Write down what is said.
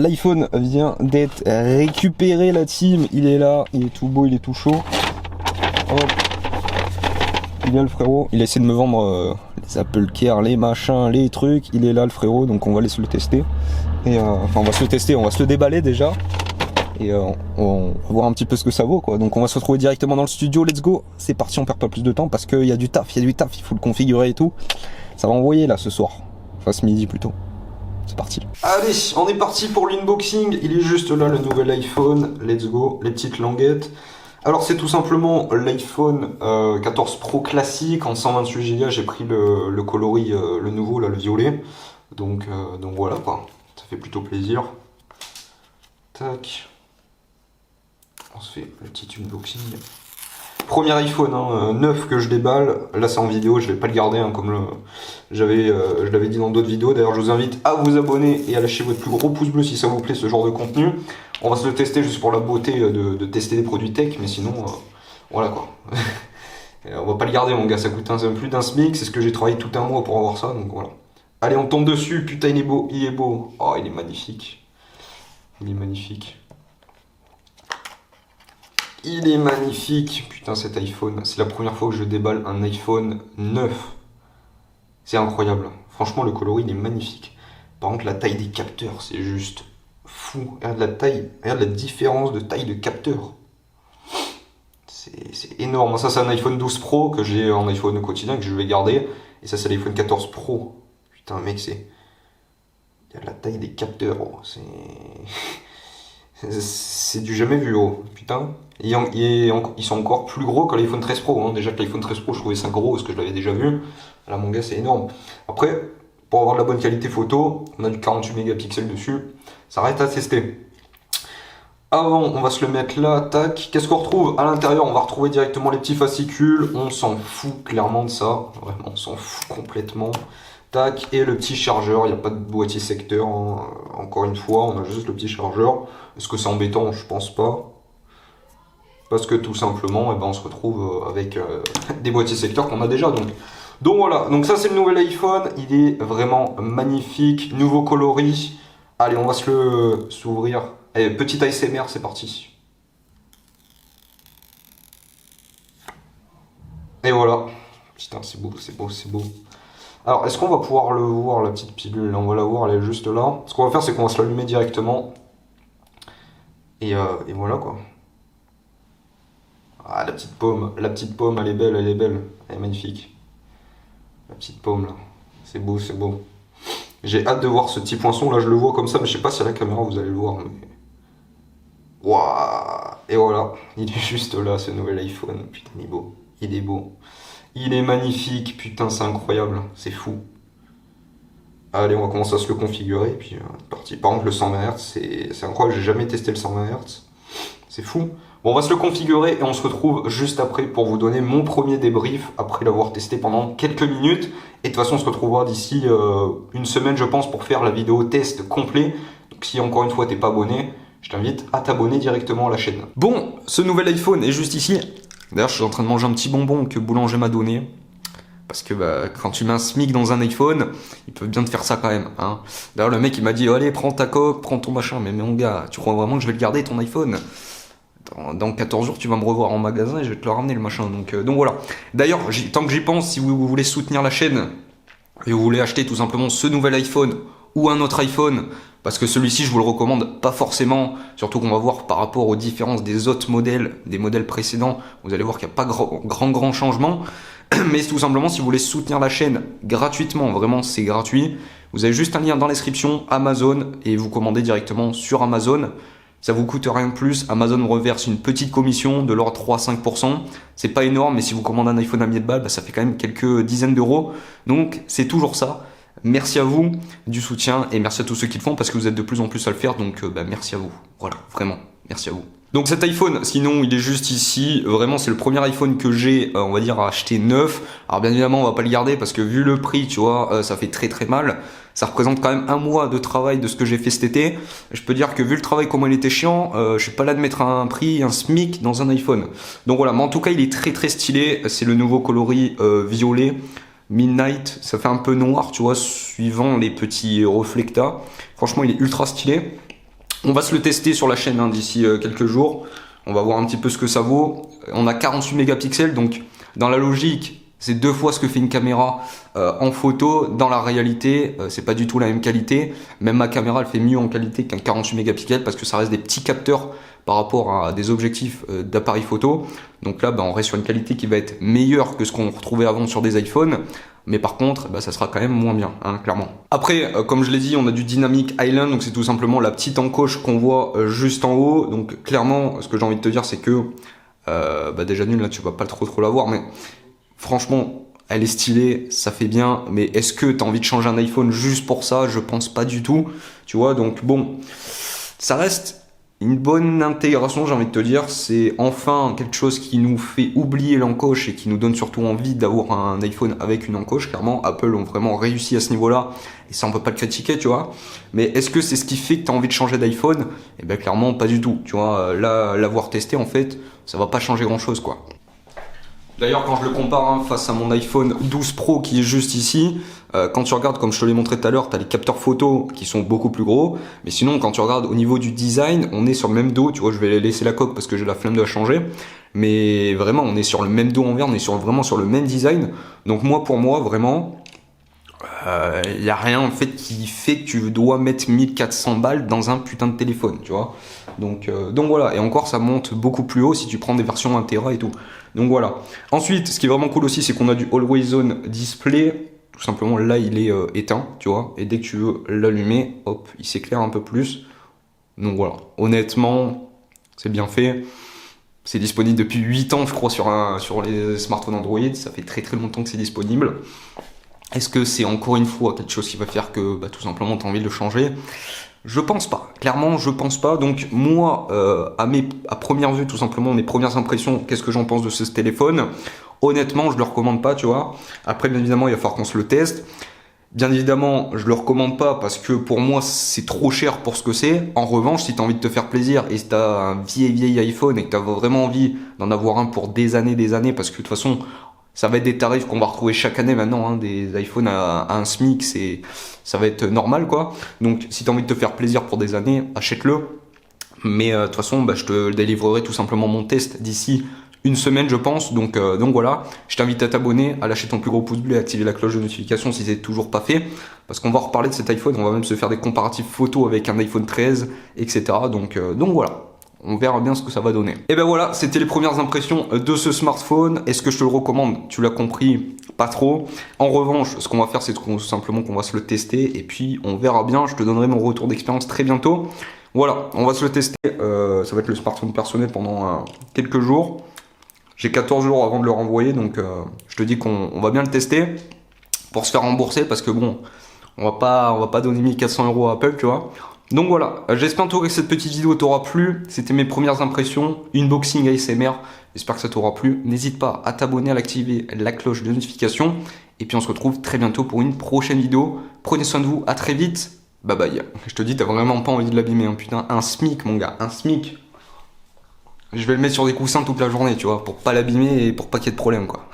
l'iPhone vient d'être récupéré, la team, il est là, il est tout beau, il est tout chaud. Hop. Il est là le frérot, il a essayé de me vendre les Apple Care, les machins, les trucs, il est là le frérot, donc on va aller se le tester. Et enfin on va se le tester, on va se le déballer déjà. Et on va voir un petit peu ce que ça vaut quoi. Donc on va se retrouver directement dans le studio, let's go. C'est parti, on perd pas plus de temps parce qu'il y a du taf, il faut le configurer et tout. Ça va envoyer là ce soir, enfin ce midi plutôt. C'est parti. Allez, on est parti pour l'unboxing. Il est juste là le nouvel iPhone, let's go, les petites languettes. Alors c'est tout simplement l'iPhone 14 Pro classique en 128 Go. J'ai pris le coloris, le nouveau là, le violet. Donc voilà quoi, ça fait plutôt plaisir. Tac. On se fait le petit unboxing. Premier iPhone hein, neuf que je déballe. Là c'est en vidéo, je vais pas le garder hein, comme je l'avais dit dans d'autres vidéos. D'ailleurs je vous invite à vous abonner et à lâcher votre plus gros pouce bleu si ça vous plaît ce genre de contenu. On va se le tester juste pour la beauté de tester des produits tech, mais sinon voilà quoi. On va pas le garder mon gars, ça coûte plus d'un SMIC, c'est ce que j'ai travaillé tout un mois pour avoir ça, donc voilà. Allez on tombe dessus, putain il est beau, il est beau. Oh il est magnifique. Il est magnifique. Il est magnifique, putain cet iPhone, c'est la première fois que je déballe un iPhone 9. C'est incroyable, franchement le coloris il est magnifique. Par contre la taille des capteurs c'est juste fou, regarde la taille, regarde la différence de taille de capteur. C'est énorme, ça c'est un iPhone 12 Pro que j'ai en iPhone quotidien que je vais garder. Et ça c'est l'iPhone 14 Pro, putain mec c'est... Regarde la taille des capteurs, oh. C'est du jamais vu, oh. Putain. Ils sont encore plus gros que l'iPhone 13 Pro. Hein. Déjà que l'iPhone 13 Pro, je trouvais ça gros parce que je l'avais déjà vu. Là, mon gars, c'est énorme. Après, pour avoir de la bonne qualité photo, on a du 48 mégapixels dessus. Ça reste à tester. Avant, on va se le mettre là. Tac. Qu'est-ce qu'on retrouve à l'intérieur? On va retrouver directement les petits fascicules. On s'en fout clairement de ça. Vraiment, on s'en fout complètement. Tac, et le petit chargeur, il n'y a pas de boîtier secteur, hein. Encore une fois, on a juste le petit chargeur. Est-ce que c'est embêtant? Je pense pas. Parce que tout simplement, eh ben, on se retrouve avec des boîtiers secteurs qu'on a déjà. Donc voilà, donc ça c'est le nouvel iPhone, il est vraiment magnifique, nouveau coloris. Allez, on va s'ouvrir. Allez, petit ASMR, c'est parti. Et voilà. Putain, c'est beau, c'est beau, c'est beau. Alors, est-ce qu'on va pouvoir le voir, la petite pilule? On va la voir, elle est juste là. Ce qu'on va faire, c'est qu'on va se l'allumer directement. Et voilà, quoi. Ah, la petite paume, elle est belle, elle est belle. Elle est magnifique. La petite paume, là. C'est beau, c'est beau. J'ai hâte de voir ce petit poinçon. Là, je le vois comme ça, mais je sais pas si à la caméra, vous allez le voir. Mais... Waouh! Et voilà, il est juste là, ce nouvel iPhone. Putain, il est beau. Il est beau. Il est magnifique, putain c'est incroyable, c'est fou. Allez, on va commencer à se le configurer, et puis parti. Par exemple le 120 Hz, c'est incroyable, j'ai jamais testé le 120 Hz. C'est fou. Bon, on va se le configurer et on se retrouve juste après pour vous donner mon premier débrief après l'avoir testé pendant quelques minutes. Et de toute façon on se retrouvera d'ici une semaine je pense pour faire la vidéo test complet. Donc si encore une fois t'es pas abonné, je t'invite à t'abonner directement à la chaîne. Bon, ce nouvel iPhone est juste ici. D'ailleurs, je suis en train de manger un petit bonbon que Boulanger m'a donné. Parce que bah, quand tu mets un SMIC dans un iPhone, ils peuvent bien te faire ça quand même. Hein. D'ailleurs, le mec, il m'a dit, allez, prends ta coque, prends ton machin. Mais mon gars, tu crois vraiment que je vais le garder, ton iPhone? Dans 14 jours, tu vas me revoir en magasin et je vais te le ramener, le machin. Donc voilà. D'ailleurs, tant que j'y pense, si vous voulez soutenir la chaîne et vous voulez acheter tout simplement ce nouvel iPhone ou un autre iPhone, parce que celui-ci je vous le recommande pas forcément, surtout qu'on va voir par rapport aux différences des autres modèles, des modèles précédents, vous allez voir qu'il n'y a pas grand changement, mais tout simplement si vous voulez soutenir la chaîne gratuitement, vraiment c'est gratuit, vous avez juste un lien dans la description, Amazon, et vous commandez directement sur Amazon. Ça vous coûte rien de plus, Amazon vous reverse une petite commission de l'ordre 3-5%. C'est pas énorme, mais si vous commandez un iPhone à 1000 balles, bah, ça fait quand même quelques dizaines d'euros. Donc c'est toujours ça. Merci à vous du soutien et merci à tous ceux qui le font parce que vous êtes de plus en plus à le faire. Donc bah, merci à vous. Voilà, vraiment, merci à vous. Donc cet iPhone, sinon il est juste ici, vraiment c'est le premier iPhone que j'ai, on va dire, à acheter neuf. Alors bien évidemment on va pas le garder parce que vu le prix, tu vois, ça fait très mal. Ça représente quand même un mois de travail de ce que j'ai fait cet été. Je peux dire que vu le travail comment il était chiant, je suis pas là de mettre un prix, un SMIC dans un iPhone. Donc voilà, mais en tout cas il est très stylé, c'est le nouveau coloris violet. Midnight, ça fait un peu noir, tu vois, suivant les petits reflectats. Franchement il est ultra stylé. On va se le tester sur la chaîne hein, d'ici quelques jours. On va voir un petit peu ce que ça vaut. On a 48 mégapixels, donc dans la logique, c'est 2 fois ce que fait une caméra en photo. Dans la réalité, c'est pas du tout la même qualité. Même ma caméra, elle fait mieux en qualité qu'un 48 mégapixels parce que ça reste des petits capteurs par rapport à des objectifs d'appareil photo. Donc là, on reste sur une qualité qui va être meilleure que ce qu'on retrouvait avant sur des iPhones. Mais par contre, ça sera quand même moins bien, hein, clairement. Après, comme je l'ai dit, on a du Dynamic Island, donc c'est tout simplement la petite encoche qu'on voit juste en haut. Donc clairement, ce que j'ai envie de te dire, c'est que déjà nul, là tu vas pas trop la voir, mais franchement, elle est stylée, ça fait bien. Mais est-ce que tu as envie de changer un iPhone juste pour ça? Je pense pas du tout. Tu vois, donc bon, ça reste une bonne intégration, j'ai envie de te dire. C'est enfin quelque chose qui nous fait oublier l'encoche et qui nous donne surtout envie d'avoir un iPhone avec une encoche. Clairement, Apple ont vraiment réussi à ce niveau-là et ça on peut pas le critiquer, tu vois. Mais est-ce que c'est ce qui fait que tu as envie de changer d'iPhone? Eh bien clairement pas du tout, tu vois. Là, l'avoir testé en fait, ça va pas changer grand-chose, quoi. D'ailleurs, quand je le compare face à mon iPhone 12 Pro qui est juste ici, quand tu regardes, comme je te l'ai montré tout à l'heure, tu as les capteurs photo qui sont beaucoup plus gros. Mais sinon, quand tu regardes au niveau du design, on est sur le même dos. Tu vois, je vais laisser la coque parce que j'ai la flemme de la changer. Mais vraiment, on est sur le même dos envers, on est vraiment sur le même design. Donc moi, pour moi, vraiment, il n'y a rien en fait qui fait que tu dois mettre 1400 balles dans un putain de téléphone, tu vois. Donc voilà, et encore ça monte beaucoup plus haut si tu prends des versions 1 Tera et tout. Donc voilà. Ensuite, ce qui est vraiment cool aussi, c'est qu'on a du Always On Display. Tout simplement, là il est éteint, tu vois. Et dès que tu veux l'allumer, hop, il s'éclaire un peu plus. Donc voilà, honnêtement, c'est bien fait. C'est disponible depuis 8 ans, je crois, sur les smartphones Android. Ça fait très très longtemps que c'est disponible. Est-ce que c'est encore une fois quelque chose qui va faire que tout simplement tu as envie de le changer? Je pense pas. Clairement, je pense pas. Donc moi, à première vue, tout simplement, mes premières impressions, qu'est-ce que j'en pense de ce téléphone? Honnêtement, je le recommande pas, tu vois. Après, bien évidemment, il va falloir qu'on se le teste. Bien évidemment, je le recommande pas parce que pour moi, c'est trop cher pour ce que c'est. En revanche, si tu as envie de te faire plaisir et si tu as un vieil iPhone et que tu as vraiment envie d'en avoir un pour des années, parce que de toute façon, ça va être des tarifs qu'on va retrouver chaque année maintenant, hein, des iPhones à un SMIC, ça va être normal, quoi. Donc si tu as envie de te faire plaisir pour des années, achète-le. Mais de toute façon, je te délivrerai tout simplement mon test d'ici une semaine, je pense. Donc voilà, je t'invite à t'abonner, à lâcher ton plus gros pouce bleu et à activer la cloche de notification si c'est toujours pas fait. Parce qu'on va reparler de cet iPhone, on va même se faire des comparatifs photos avec un iPhone 13, etc. Donc voilà. On verra bien ce que ça va donner. Et ben voilà, c'était les premières impressions de ce smartphone. Est-ce que je te le recommande? Tu l'as compris, pas trop. En revanche, ce qu'on va faire, c'est tout simplement qu'on va se le tester. Et puis, on verra bien. Je te donnerai mon retour d'expérience très bientôt. Voilà, on va se le tester. Ça va être le smartphone personnel pendant quelques jours. J'ai 14 jours avant de le renvoyer. Donc, je te dis qu'on va bien le tester pour se faire rembourser. Parce que bon, on va pas donner 1400 € à Apple, tu vois. Donc voilà, j'espère en tout cas que cette petite vidéo t'aura plu. C'était mes premières impressions, unboxing ASMR. J'espère que ça t'aura plu. N'hésite pas à t'abonner, à activer la cloche de notification. Et puis on se retrouve très bientôt pour une prochaine vidéo. Prenez soin de vous, à très vite. Bye bye. Je te dis, t'as vraiment pas envie de l'abîmer, hein. Putain, un SMIC mon gars, un SMIC. Je vais le mettre sur des coussins toute la journée, tu vois, pour pas l'abîmer et pour pas qu'il y ait de problème, quoi.